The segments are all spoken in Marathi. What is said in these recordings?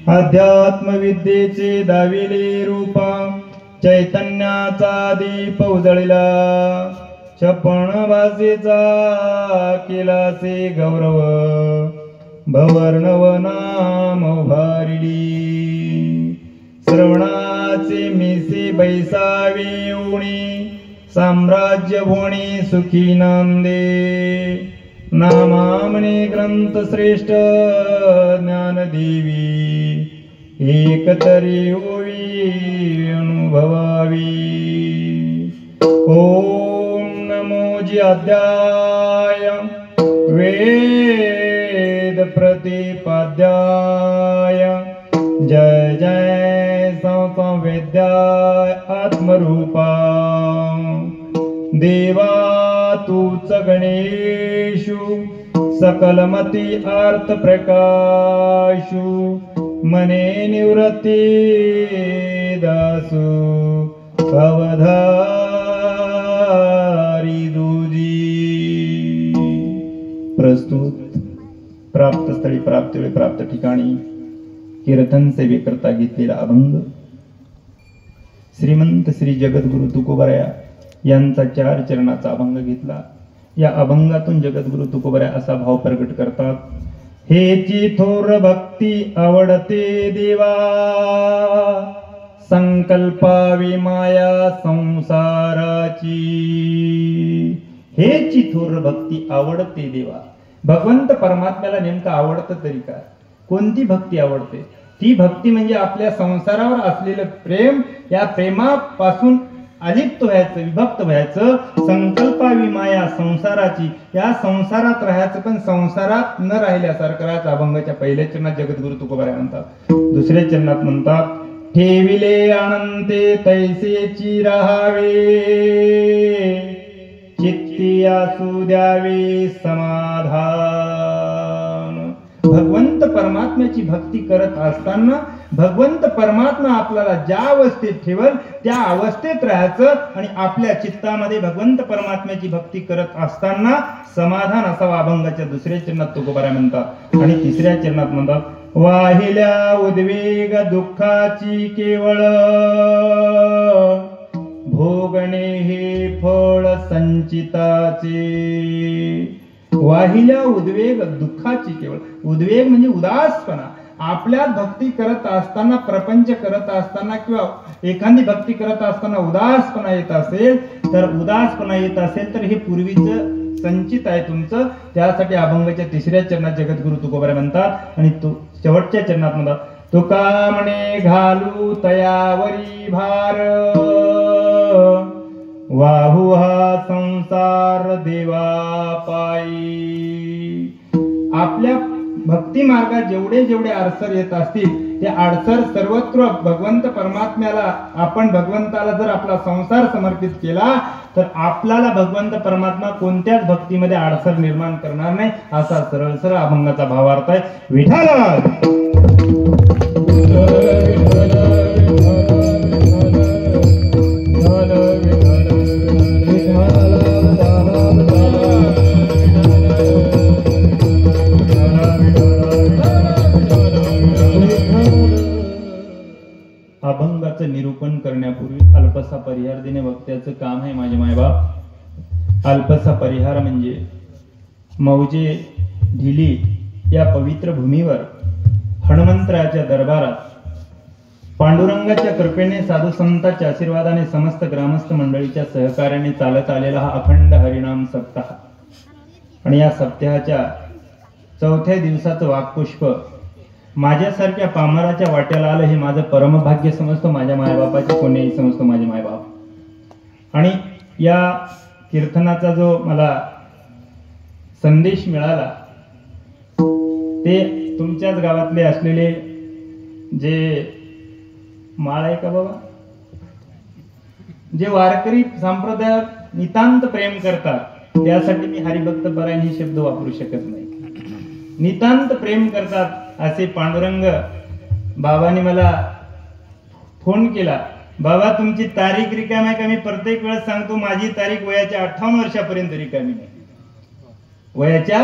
अध्यात्म विद्येचे दाविले रूप चैतन्याचा दीप उजळला छपण भाषेचा केलासे गौरव भवर्णव नाम उभारिली श्रवणाचे मिसे बैसावे उणी साम्राज्य भोणी सुखी नांदे नामामणे ग्रंथ श्रेष्ठ ज्ञानदेवी एकतरी ओवी अनुभवावी ओम नमो जी अध्याय वेद प्रतिपाद्याय जय जय संवेद्याय आत्मरूपा देवा तूच गणेशु सकलमती अर्थ प्रकाशु मने निवृत्ती दासु अवधारी दुजी। प्रस्तुत प्राप्तस्थळी प्राप्तवेळी प्राप्त ठिकाणी कीर्तन सेवेकरता घेतलेला अभंग श्रीमंत श्री जगद्गुरु तुकोबराया यांचा 4 चरणाचा अभंग घेतला। या अभंगातून जगद्गुरु तुकोबराया असा भाव प्रकट करतात, हेची थोर भक्ती आवडते देवा संकल्पावी माया संसाराची। हेची थोर भक्ती आवडते देवा, भगवंत परमात्म्याला नेमकं आवडतं तरी काय? कोणती भक्ती आवडते? ती भक्ती म्हणजे आपल्या संसारावर असलेलं प्रेम, या प्रेमापासून अलिप्त व्हायचं, विभक्त व्हायचं। संकल्पावी माया संसाराची, या संसारात राहायचं पण संसारात न राहिल्यासारखं राहायचं। अभंगाच्या पहिल्या चरणात जगद्गुरु तुकोबराया म्हणतात। दुसऱ्या चरणात म्हणतात, ठेविले अनंते तैसेची राहावे चित्ती असू द्यावे समाधान। भगवंत परमात्म्याची भक्ती करत असताना भगवंत परमात्मा आपल्याला ज्या अवस्थेत ठेवल त्या अवस्थेत राहायचं आणि आपल्या चित्तामध्ये भगवंत परमात्म्याची भक्ती करत असताना समाधान असावं। अभंगाच्या दुसऱ्या चरणात तुकोबराया म्हणतात। आणि तिसऱ्या चरणात म्हणतात, वाहिल्या उद्वेग दुःखाची केवळ भोगणे हे फळ संचिताचे। वाहिल्या उद्वेग दुःखाची केवळ, उद्वेग म्हणजे उदासपणा। आपल्या भक्ती करत असताना, प्रपंच करत असताना किंवा एखादी भक्ती करत असताना उदासपणा येत असेल तर हे पूर्वीचं संचित आहे तुमचं। त्यासाठी अभंगाच्या तिसऱ्या चरणात जगद्गुरु तुकोबराया म्हणतात। आणि तो शेवटच्या चरणात म्हणतात, तुका म्हणे घालू तयावरी भार वाहू हा संसार देवा पायी। आपल्या भक्ती मार्गात जेवढे जेवढे अडसर येत असतील ते अडसर सर्वत्र भगवंत परमात्म्याला, आपण भगवंताला जर आपला संसार समर्पित केला तर आपल्याला भगवंत परमात्मा कोणत्याच भक्तीमध्ये अडसर निर्माण करणार नाही, असा सरळ सरळ अभंगाचा भावार्थ आहे। विठ्ठल अभंगाचं निरूपण करण्यापूर्वी अल्पसा परिहार देणे वक्त्याचं काम आहे माझे मायबाप। अल्पसा परिहार म्हणजे मौजे ढिली या पवित्र भूमीवर हनुमंतरायाच्या दरबारात पांडुरंगाच्या कृपेने, साधू संतांच्या आशीर्वादाने, समस्त ग्रामस्थ मंडळीच्या सहकार्याने चालत आलेला हा अखंड हरिनाम सप्ताह। आणि या सप्ताहाच्या 4थ्या दिवसाचं वाक्पुष्प माझ्यासारख्या पामराच्या वाट्याला आलं हे माझं परमभाग्य समजतो, माझ्या मायबापाचे पुण्यही समजतो माझे मायबाप। आणि या कीर्तनाचा जो मला संदेश मिळाला ते तुमच्याच गावातले असलेले जे माळ आहे का बाबा, जे वारकरी संप्रदायात नितांत प्रेम करतात, त्यासाठी मी हरिभक्त परायण हे शब्द वापरू शकत नाही। नितांत प्रेम करतात असे पांडुरंग बाबांनी मला फोन केला, बाबा तुमची तारीख रिकामी आहे का? मी प्रत्येक वेळेस सांगतो माझी तारीख वयाच्या 58 वर्षापर्यंत रिकामी नाही, वयाच्या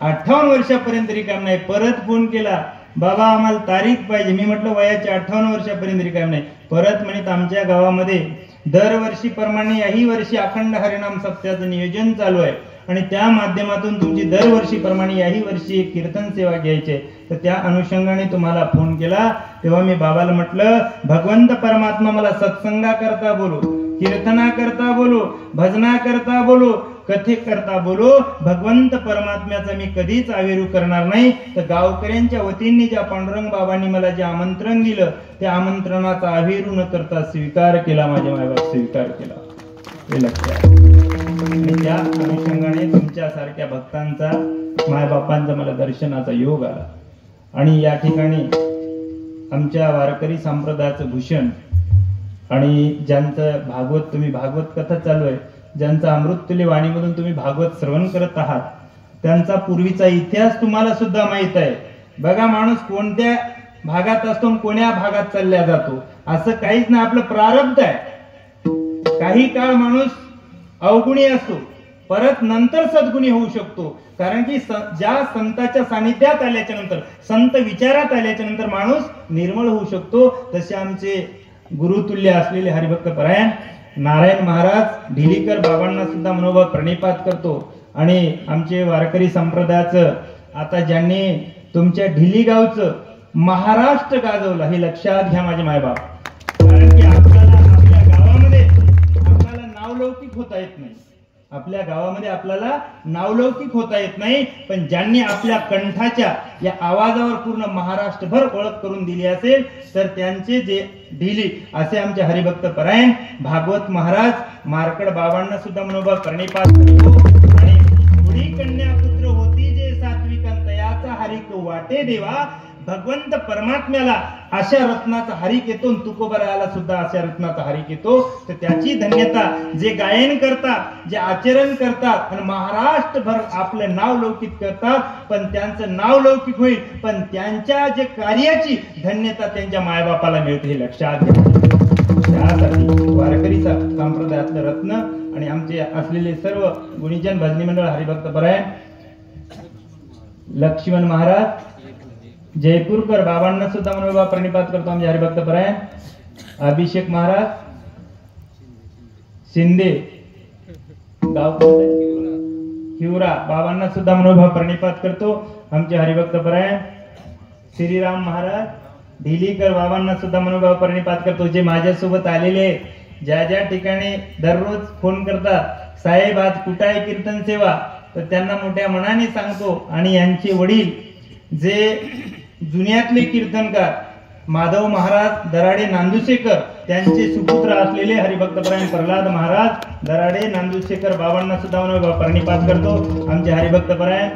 58 वर्षापर्यंत रिकामी नाही। परत फोन केला, बाबा आम्हाला तारीख पाहिजे. मी म्हटलं वयाच्या 58 वर्षापर्यंत रिकाम नाही. परत म्हणत आमच्या गावामध्ये दरवर्षी प्रमाणे याही वर्षी अखंड हरिनाम सप्ताहाचं नियोजन चालू आहे आणि त्या माध्यमातून तुमची दरवर्षी प्रमाणे याही वर्षी एक कीर्तन सेवा घ्यायची आहे. तर त्या अनुषंगाने तुम्हाला फोन केला. तेव्हा मी बाबाला म्हटलं भगवंत परमात्मा मला सत्संगा करता बोलो, कीर्तना करता बोलो, भजना करता बोलो, कथे करता बोलो, भगवंत परमात्म्याचा मी कधीच आविर्भाव करणार नाही. तर गावकऱ्यांच्या वतीने ज्या पांडुरंग बाबांनी मला जे आमंत्रण दिलं त्या आमंत्रणाचा आविर्भाव न करता स्वीकार केला. माझे मायबाप स्वीकार केला हे लक्षात. आणि त्या अनुषंगाने तुमच्या सारख्या भक्तांचा मायबापांचा मला दर्शनाचा योग आला. आणि या ठिकाणी आमच्या वारकरी संप्रदायाचं भूषण आणि ज्यांचं भागवत तुम्ही भागवत कथा चालू आहे, ज्यांचा अमृततुल्य वाणीमधून तुम्ही भागवत श्रवण करत आहात, त्यांचा पूर्वीचा इतिहास तुम्हाला सुद्धा माहित आहे. बघा माणूस कोणत्या भागात असतो कोण्या भागात चालल्या जातो असं काहीच नाही. आपलं प्रारब्ध आहे. काही काळ माणूस अवगुणी असतो, परत नंतर सद्गुणी होऊ शकतो. कारण की ज्या संताच्या सानिध्यात आल्याच्या नंतर, संत विचारात आल्याच्या नंतर माणूस निर्मळ होऊ शकतो. तसे आमचे गुरुतुल्य असलेले हरिभक्त परायण नारायण महाराज ढिलीकर बाबांना सुद्धा मनोभाव प्रणिपात करतो. आणि आमचे वारकरी संप्रदायाचं आता ज्यांनी तुमच्या ढिली गावचं महाराष्ट्र गाजवलं हे लक्षात घ्या माझे मायबाप. कारण की आपल्याला आपल्या गावामध्ये आपल्याला नावलौकिक होता येत नाही. आपल्या गावामध्ये आपल्याला नावलौकिक होता येत नाही, पण ज्यांनी आपल्या कंठाच्या या आवाजावर पूर्ण महाराष्ट्रभर ओळख करून दिली असेल तर त्यांचे जे ढिली असे आमचे हरिभक्त परायण भागवत महाराज मार्कड बाबांना सुद्धा मनोभाव प्रणिपात करतो. आणि पुढी कन्या पुत्र होती जे सात्विक तयाचा हरिक वाटे देवा, भगवंत परमात्म्याला अशा रत्नाचा हरिक येतो, तुकोबरायाला सुद्धा अशा रत्नाचा हरिक येतो. तर त्याची धन्यता जे गायन करतात, जे आचरण करतात आणि महाराष्ट्रभर आपलं नाव लौकिक करतात, पण त्यांचं नाव लौकिक होईल पण त्यांच्या जे कार्याची धन्यता त्यांच्या मायबापाला मिळते हे लक्षात घ्या. त्यासाठी वारकरी संप्रदायातलं रत्न आणि आमचे असलेले सर्व गुणीजन भजनी मंडळ हरिभक्त परायण लक्ष्मण महाराज जयपूरकर बाबांना सुद्धा मनोभाव प्रणिपात करतो. आमचे हरिभक्त परायण अभिषेक महाराज शिंदे गाव हिवरा बाबांना सुद्धा मनोभाव प्रणिपात करतो. आमचे हरिभक्त परायण श्रीराम महाराज ढिलीकर बाबांना सुद्धा मनोभाव प्रणिपात करतो. जे माझ्यासोबत आलेले ज्या ज्या ठिकाणी दररोज फोन करतात साहेब आज कुठं आहे कीर्तन सेवा, तर त्यांना मोठ्या मनाने सांगतो. आणि यांचे वडील जे जुन्यातले कीर्तनकार माधव महाराज दराडे नांदुशेकर त्यांचे सुपुत्र असलेले हरिभक्त परायण प्रल्हाद महाराज दराडे नांदुशेकर बाबांना सुद्धा मनोभाव प्रणिपात करतो. आमचे हरिभक्त परायण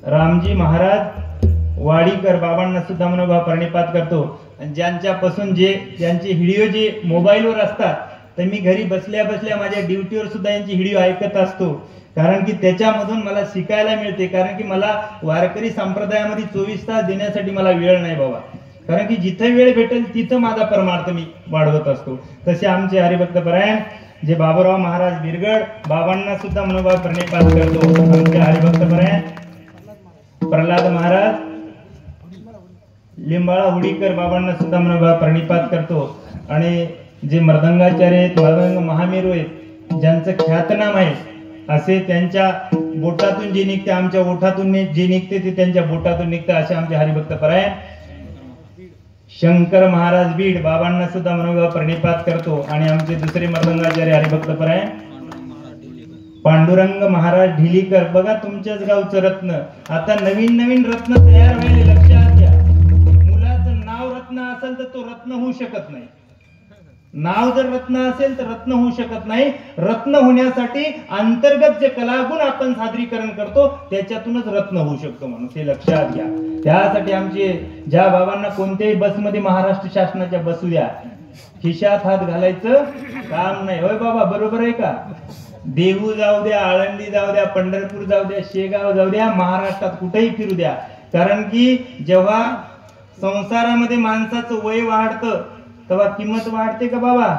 रामजी महाराज वाडीकर बाबांना सुद्धा मनोभाव प्रणिपात करतो. ज्यांच्यापासून ज्यांचे व्हिडिओ जे मोबाईलवर असतात तर मी घरी बसल्या बसल्या माझ्या ड्युटीवर सुद्धा यांची व्हिडिओ ऐकत असतो. कारण की त्याच्यामधून मला शिकायला मिळते. कारण की मला वारकरी संप्रदायामध्ये 24 तास देण्यासाठी मला वेळ नाही बाबा. कारण की जिथं वेळ भेटेल तिथं माझा परमार्थ मी वाढवत असतो. तसे आमचे हरिभक्त परायण जे बाबूराव महाराज बिरगड बाबांना सुद्धा मनोभाव प्रणिपात करतो. आमचे हरिभक्त परायण प्रल्हाद महाराज लिंबाळा हुडीकर बाबांना सुद्धा मनोभाव प्रणिपात करतो. आणि जे मृदंगाचार्य आहेत, मृदंग महामेरू आहेत, ज्यांचं ख्यातनाम आहे, असे त्यांच्या बोटातून जे निघते आमच्या ओठातून जे निघते ते त्यांच्या बोटातून निघते असे आमचे हरिभक्त परायण शंकर महाराज बीड बाबांना सुद्धा मनोभाव प्रणिपात करतो. आणि आमचे दुसरे मृदंगाचार्य हरिभक्त परायण पांडुरंग महाराज ढिलीकर. बघा तुमच्याच गावचं रत्न. आता नवीन नवीन रत्न तयार व्हायला लक्षात घ्या. मुलाचं नाव रत्न असेल तर तो रत्न होऊ शकत नाही. नाव जर रत्न असेल तर रत्न होऊ शकत नाही. रत्न होण्यासाठी अंतर्गत जे कलागुण आपण सादरीकरण करतो त्याच्यातूनच रत्न होऊ शकतो माणूस हे लक्षात घ्या. त्यासाठी आमचे ज्या बाबांना कोणत्याही बसमध्ये महाराष्ट्र शासनाच्या बसू द्या खिशात हात घालायचं काम नाही. होय बाबा बरोबर आहे का? देहू जाऊ द्या, आळंदी जाऊ द्या, पंढरपूर जाऊ द्या, शेगाव जाऊ द्या, महाराष्ट्रात कुठेही फिरू द्या. कारण की जेव्हा संसारामध्ये माणसाचं वय वाढतं तेव्हा किंमत वाढते का बाबा?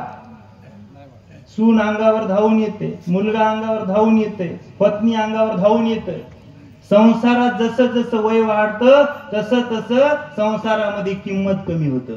सून अंगावर धावून येते, मुलगा अंगावर धावून येते, पत्नी अंगावर धावून येते, संसारात जसं जसं वय वाढतं तसं तसं संसारामध्ये किंमत कमी होतं.